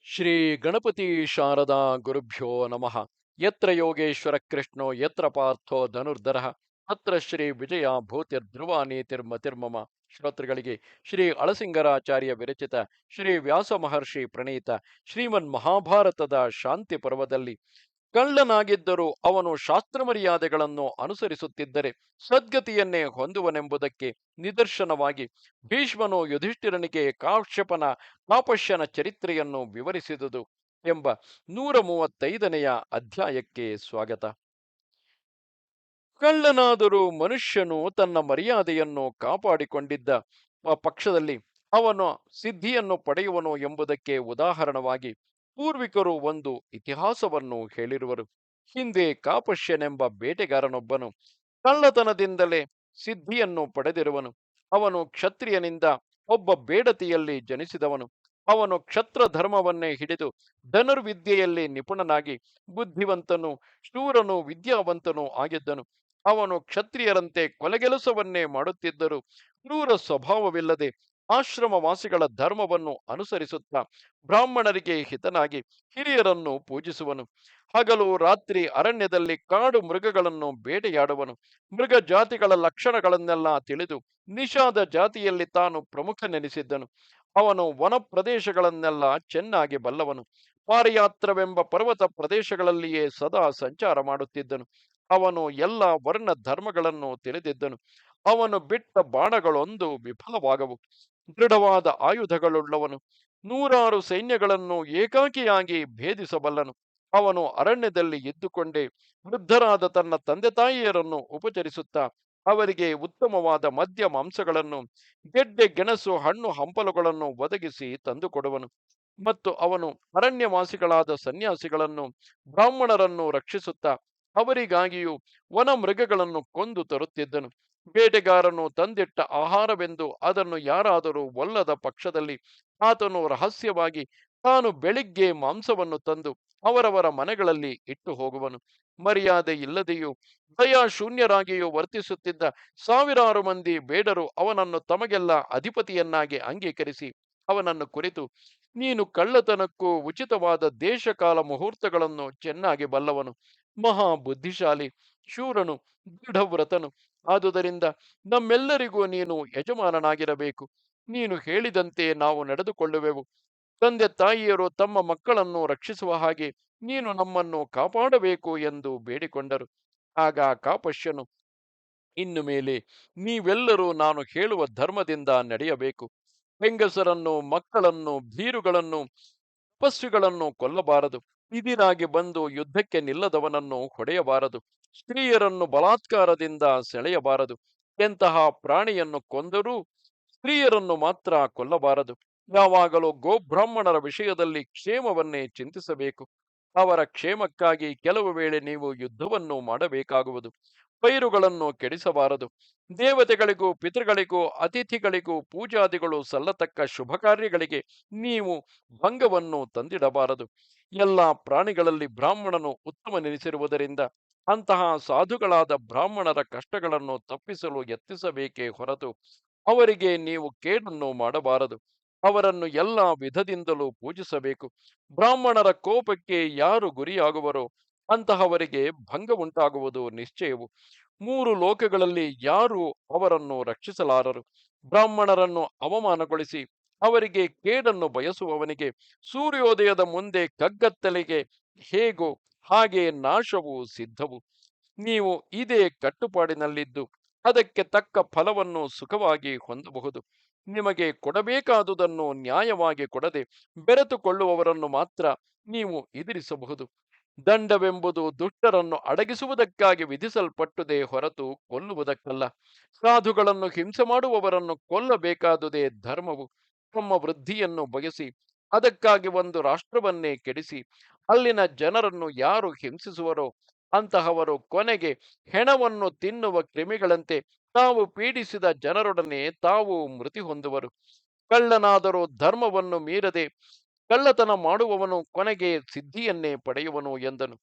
ಶ್ರೀ ಗಣಪತಿ ಶಾರದಾ ಗುರುಭ್ಯೋ ನಮಃ. ಯತ್ರ ಯೋಗೇಶ್ವರ ಕೃಷ್ಣೋ ಯತ್ರ ಪಾರ್ಥೋ ಧನುರ್ಧರಃ ತತ್ರ ಶ್ರೀ ವಿಜಯ ಭೂತಿರ್ಧ್ರುವ ನೀತಿರ್ಮತಿರ್ಮಮ. ಶ್ರೋತೃಗಳಿಗೆ ಶ್ರೀ ಅಳಸಿಂಗರಾಚಾರ್ಯ ವಿರಚಿತ ಶ್ರೀ ವ್ಯಾಸ ಮಹರ್ಷಿ ಪ್ರಣೀತ ಶ್ರೀಮನ್ ಮಹಾಭಾರತದ ಶಾಂತಿ ಪರ್ವದಲ್ಲಿ ಕಳ್ಳನಾಗಿದ್ದರೂ ಅವನು ಶಾಸ್ತ್ರ ಮರ್ಯಾದೆಗಳನ್ನು ಅನುಸರಿಸುತ್ತಿದ್ದರೆ ಸದ್ಗತಿಯನ್ನೇ ಹೊಂದುವನೆಂಬುದಕ್ಕೆ ನಿದರ್ಶನವಾಗಿ ಭೀಷ್ಮನು ಯುಧಿಷ್ಠಿರನಿಗೆ ಕಾಪಶ್ಯನ ಚರಿತ್ರೆಯನ್ನು ವಿವರಿಸಿದುದು ಎಂಬ 135ನೆಯ ಅಧ್ಯಾಯಕ್ಕೆ ಸ್ವಾಗತ. ಕಳ್ಳನಾದರೂ ಮನುಷ್ಯನು ತನ್ನ ಮರ್ಯಾದೆಯನ್ನು ಕಾಪಾಡಿಕೊಂಡಿದ್ದ ಪಕ್ಷದಲ್ಲಿ ಅವನು ಸಿದ್ಧಿಯನ್ನು ಪಡೆಯುವನು ಎಂಬುದಕ್ಕೆ ಉದಾಹರಣವಾಗಿ ಪೂರ್ವಿಕರು ಒಂದು ಇತಿಹಾಸವನ್ನು ಹೇಳಿರುವರು. ಹಿಂದೆ ಕಾಪಶ್ಯನೆಂಬ ಬೇಟೆಗಾರನೊಬ್ಬನು ಕಳ್ಳತನದಿಂದಲೇ ಸಿದ್ಧಿಯನ್ನು ಪಡೆದಿರುವನು. ಅವನು ಕ್ಷತ್ರಿಯನಿಂದ ಒಬ್ಬ ಬೇಡತಿಯಲ್ಲಿ ಜನಿಸಿದವನು. ಅವನು ಕ್ಷತ್ರ ಧರ್ಮವನ್ನೇ ಹಿಡಿದು ಧನುರ್ವಿದ್ಯೆಯಲ್ಲಿ ನಿಪುಣನಾಗಿ ಬುದ್ಧಿವಂತನು, ಶೂರನು, ವಿದ್ಯಾವಂತನೂ ಆಗಿದ್ದನು. ಅವನು ಕ್ಷತ್ರಿಯರಂತೆ ಕೊಲೆಗೆಲಸವನ್ನೇ ಮಾಡುತ್ತಿದ್ದರೂ ಕ್ರೂರ ಸ್ವಭಾವವಿಲ್ಲದೆ ಆಶ್ರಮವಾಸಿಗಳ ಧರ್ಮವನ್ನು ಅನುಸರಿಸುತ್ತಾ ಬ್ರಾಹ್ಮಣರಿಗೆ ಹಿತನಾಗಿ ಹಿರಿಯರನ್ನು ಪೂಜಿಸುವನು. ಹಗಲು ರಾತ್ರಿ ಅರಣ್ಯದಲ್ಲಿ ಕಾಡು ಮೃಗಗಳನ್ನು ಬೇಟೆಯಾಡುವನು. ಮೃಗ ಜಾತಿಗಳ ಲಕ್ಷಣಗಳನ್ನೆಲ್ಲ ತಿಳಿದು ನಿಷಾದ ಜಾತಿಯಲ್ಲಿ ತಾನು ಪ್ರಮುಖನೆನಿಸಿದ್ದನು. ಅವನು ವನ ಪ್ರದೇಶಗಳನ್ನೆಲ್ಲ ಚೆನ್ನಾಗಿ ಬಲ್ಲವನು. ಪಾರಿಯಾತ್ರವೆಂಬ ಪರ್ವತ ಪ್ರದೇಶಗಳಲ್ಲಿಯೇ ಸದಾ ಸಂಚಾರ ಮಾಡುತ್ತಿದ್ದನು. ಅವನು ಎಲ್ಲ ವರ್ಣ ಧರ್ಮಗಳನ್ನು ತಿಳಿದಿದ್ದನು. ಅವನು ಬಿಟ್ಟ ಬಾಣಗಳೊಂದು ವಿಫಲವಾಗವು. ದೃಢವಾದ ಆಯುಧಗಳುಳ್ಳವನು. ನೂರಾರು ಸೈನ್ಯಗಳನ್ನು ಏಕಾಕಿಯಾಗಿ ಭೇದಿಸಬಲ್ಲನು. ಅವನು ಅರಣ್ಯದಲ್ಲಿ ಇದ್ದುಕೊಂಡೇ ವೃದ್ಧರಾದ ತನ್ನ ತಂದೆ ತಾಯಿಯರನ್ನು ಉಪಚರಿಸುತ್ತಾ ಅವರಿಗೆ ಉತ್ತಮವಾದ ಮದ್ಯ ಮಾಂಸಗಳನ್ನು, ಗೆಡ್ಡೆ ಗೆಣಸು, ಹಣ್ಣು ಹಂಪಲುಗಳನ್ನು ಒದಗಿಸಿ ತಂದುಕೊಡುವನು. ಮತ್ತು ಅವನು ಅರಣ್ಯವಾಸಿಗಳಾದ ಸನ್ಯಾಸಿಗಳನ್ನು, ಬ್ರಾಹ್ಮಣರನ್ನು ರಕ್ಷಿಸುತ್ತಾ ಅವರಿಗಾಗಿಯೂ ವನ ಮೃಗಗಳನ್ನು ಕೊಂದು ತರುತ್ತಿದ್ದನು. ಬೇಟೆಗಾರನು ತಂದಿಟ್ಟ ಆಹಾರವೆಂದು ಅದನ್ನು ಯಾರಾದರೂ ಒಲ್ಲದ ಪಕ್ಷದಲ್ಲಿ ಆತನು ರಹಸ್ಯವಾಗಿ ತಾನು ಬೆಳಿಗ್ಗೆ ಮಾಂಸವನ್ನು ತಂದು ಅವರವರ ಮನೆಗಳಲ್ಲಿ ಇಟ್ಟು ಹೋಗುವನು. ಮರ್ಯಾದೆ ಇಲ್ಲದೆಯೂ ದಯಾಶೂನ್ಯರಾಗಿಯೂ ವರ್ತಿಸುತ್ತಿದ್ದ ಸಾವಿರಾರು ಮಂದಿ ಬೇಡರು ಅವನನ್ನು ತಮಗೆಲ್ಲ ಅಧಿಪತಿಯನ್ನಾಗಿ ಅಂಗೀಕರಿಸಿ ಅವನನ್ನು ಕುರಿತು, ನೀನು ಕಳ್ಳತನಕ್ಕೂ ಉಚಿತವಾದ ದೇಶಕಾಲ ಮುಹೂರ್ತಗಳನ್ನು ಚೆನ್ನಾಗಿ ಬಲ್ಲವನು, ಮಹಾ ಬುದ್ಧಿಶಾಲಿ, ಶೂರನು, ದೃಢವ್ರತನು. ಆದುದರಿಂದ ನಮ್ಮೆಲ್ಲರಿಗೂ ನೀನು ಯಜಮಾನನಾಗಿರಬೇಕು. ನೀನು ಹೇಳಿದಂತೆ ನಾವು ನಡೆದುಕೊಳ್ಳುವೆವು. ತಂದೆ ತಾಯಿಯರು ತಮ್ಮ ಮಕ್ಕಳನ್ನು ರಕ್ಷಿಸುವ ಹಾಗೆ ನೀನು ನಮ್ಮನ್ನು ಕಾಪಾಡಬೇಕು ಎಂದು ಬೇಡಿಕೊಂಡರು. ಆಗ ಕಾಪಶ್ಯನು, ಇನ್ನು ಮೇಲೆ ನೀವೆಲ್ಲರೂ ನಾನು ಹೇಳುವ ಧರ್ಮದಿಂದ ನಡೆಯಬೇಕು. ಹೆಂಗಸರನ್ನು, ಮಕ್ಕಳನ್ನು, ಭೀರುಗಳನ್ನು, ತಪಸ್ವಿಗಳನ್ನು ಕೊಲ್ಲಬಾರದು. ಇದಿರಾಗಿ ಬಂದು ಯುದ್ಧಕ್ಕೆ ನಿಲ್ಲದವನನ್ನು ಹೊಡೆಯಬಾರದು. ಸ್ತ್ರೀಯರನ್ನು ಬಲಾತ್ಕಾರದಿಂದ ಸೆಳೆಯಬಾರದು. ಎಂತಹ ಪ್ರಾಣಿಯನ್ನು ಕೊಂದರೂ ಸ್ತ್ರೀಯರನ್ನು ಮಾತ್ರ ಕೊಲ್ಲಬಾರದು. ಯಾವಾಗಲೂ ಗೋಬ್ರಾಹ್ಮಣರ ವಿಷಯದಲ್ಲಿ ಕ್ಷೇಮವನ್ನೇ ಚಿಂತಿಸಬೇಕು. ಅವರ ಕ್ಷೇಮಕ್ಕಾಗಿ ಕೆಲವು ವೇಳೆ ನೀವು ಯುದ್ಧವನ್ನು ಮಾಡಬೇಕಾಗುವುದು. ಪೈರುಗಳನ್ನು ಕೆಡಿಸಬಾರದು. ದೇವತೆಗಳಿಗೂ ಪಿತೃಗಳಿಗೂ ಅತಿಥಿಗಳಿಗೂ ಪೂಜಾದಿಗಳು ಸಲ್ಲತಕ್ಕ ಶುಭ ಕಾರ್ಯಗಳಿಗೆ ನೀವು ಭಂಗವನ್ನು ತಂದಿಡಬಾರದು. ಎಲ್ಲ ಪ್ರಾಣಿಗಳಲ್ಲಿ ಬ್ರಾಹ್ಮಣನು ಉತ್ತಮನೆನಿಸಿರುವುದರಿಂದ ಅಂತಹ ಸಾಧುಗಳಾದ ಬ್ರಾಹ್ಮಣರ ಕಷ್ಟಗಳನ್ನು ತಪ್ಪಿಸಲು ಯತ್ನಿಸಬೇಕೇ ಹೊರತು ಅವರಿಗೆ ನೀವು ಕೇಡನ್ನು ಮಾಡಬಾರದು. ಅವರನ್ನು ಎಲ್ಲ ವಿಧದಿಂದಲೂ ಪೂಜಿಸಬೇಕು. ಬ್ರಾಹ್ಮಣರ ಕೋಪಕ್ಕೆ ಯಾರು ಗುರಿಯಾಗುವರೋ ಅಂತಹವರಿಗೆ ಭಂಗ ಉಂಟಾಗುವುದು ನಿಶ್ಚಯವು. ಮೂರು ಲೋಕಗಳಲ್ಲಿ ಯಾರೂ ಅವರನ್ನು ರಕ್ಷಿಸಲಾರರು. ಬ್ರಾಹ್ಮಣರನ್ನು ಅವಮಾನಗೊಳಿಸಿ ಅವರಿಗೆ ಕೇಡನ್ನು ಬಯಸುವವನಿಗೆ ಸೂರ್ಯೋದಯದ ಮುಂದೆ ಕಗ್ಗತ್ತಲೆಗೆ ಹೇಗೋ ಹಾಗೆ ನಾಶವು ಸಿದ್ಧವು. ನೀವು ಇದೇ ಕಟ್ಟುಪಾಡಿನಲ್ಲಿದ್ದು ಅದಕ್ಕೆ ತಕ್ಕ ಫಲವನ್ನು ಸುಖವಾಗಿ ಹೊಂದಬಹುದು. ನಿಮಗೆ ಕೊಡಬೇಕಾದುದನ್ನು ನ್ಯಾಯವಾಗಿ ಕೊಡದೆ ಬೆರೆತುಕೊಳ್ಳುವವರನ್ನು ಮಾತ್ರ ನೀವು ಎದುರಿಸಬಹುದು. ದಂಡವೆಂಬುದು ದುಷ್ಟರನ್ನು ಅಡಗಿಸುವುದಕ್ಕಾಗಿ ವಿಧಿಸಲ್ಪಟ್ಟುದೇ ಹೊರತು ಕೊಲ್ಲುವುದಕ್ಕಲ್ಲ. ಸಾಧುಗಳನ್ನು ಹಿಂಸೆ ಮಾಡುವವರನ್ನು ಕೊಲ್ಲಬೇಕಾದುದೇ ಧರ್ಮವು. ತಮ್ಮ ವೃದ್ಧಿಯನ್ನು ಬಯಸಿ ಅದಕ್ಕಾಗಿ ಒಂದು ರಾಷ್ಟ್ರವನ್ನೇ ಕೆಡಿಸಿ ಅಲ್ಲಿನ ಜನರನ್ನು ಯಾರು ಹಿಂಸಿಸುವರೋ ಅಂತಹವರು ಕೊನೆಗೆ ಹೆಣವನ್ನು ತಿನ್ನುವ ಕ್ರಿಮಿಗಳಂತೆ ತಾವು ಪೀಡಿಸಿದ ಜನರೊಡನೆ ತಾವು ಮೃತಿ ಹೊಂದುವರು. ಕಳ್ಳನಾದರೂ ಧರ್ಮವನ್ನು ಮೀರದೆ ಕಳ್ಳತನ ಮಾಡುವವನು ಕೊನೆಗೆ ಸಿದ್ಧಿಯನ್ನೇ ಪಡೆಯುವನು ಎಂದನು.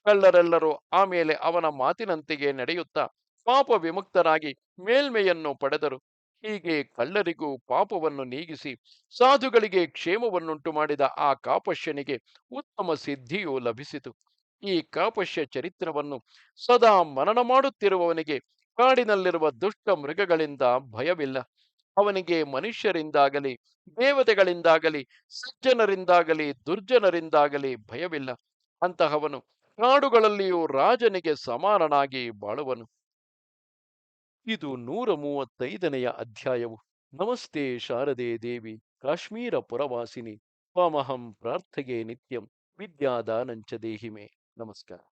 ಕಳ್ಳರೆಲ್ಲರೂ ಆಮೇಲೆ ಅವನ ಮಾತಿನಂತೆಯೇ ನಡೆಯುತ್ತಾ ಪಾಪ ವಿಮುಕ್ತರಾಗಿ ಮೇಲ್ಮೆಯನ್ನು ಪಡೆದರು. ಹೀಗೆ ಕಳ್ಳರಿಗೂ ಪಾಪವನ್ನು ನೀಗಿಸಿ ಸಾಧುಗಳಿಗೆ ಕ್ಷೇಮವನ್ನುಂಟು ಮಾಡಿದ ಆ ಕಾಪಶ್ಯನಿಗೆ ಉತ್ತಮ ಸಿದ್ಧಿಯು ಲಭಿಸಿತು. ಈ ಕಾಪಶ್ಯ ಚರಿತ್ರವನ್ನು ಸದಾ ಮನನ ಮಾಡುತ್ತಿರುವವನಿಗೆ ಕಾಡಿನಲ್ಲಿರುವ ದುಷ್ಟ ಮೃಗಗಳಿಂದ ಭಯವಿಲ್ಲ. ಅವನಿಗೆ ಮನುಷ್ಯರಿಂದಾಗಲಿ ದೇವತೆಗಳಿಂದಾಗಲಿ ಸಜ್ಜನರಿಂದಾಗಲಿ ದುರ್ಜನರಿಂದಾಗಲಿ ಭಯವಿಲ್ಲ. ಅಂತಹವನು ಕಾಡುಗಳಲ್ಲಿಯೂ ರಾಜನಿಗೆ ಸಮಾನನಾಗಿ ಬಾಳುವನು. ಇದು 135ನೆಯ ಅಧ್ಯಾಯವು. ನಮಸ್ತೆ ಶಾರದೆ ದೇವಿ ಕಾಶ್ಮೀರ ಪುರವಾಸಿನಿ ತ್ವಾಮಹಂ ಪ್ರಾರ್ಥೆಯೇ ನಿತ್ಯಂ ವಿದ್ಯಾದಾನಂಚ ದೇಹಿಮೆ. ನಮಸ್ಕಾರ.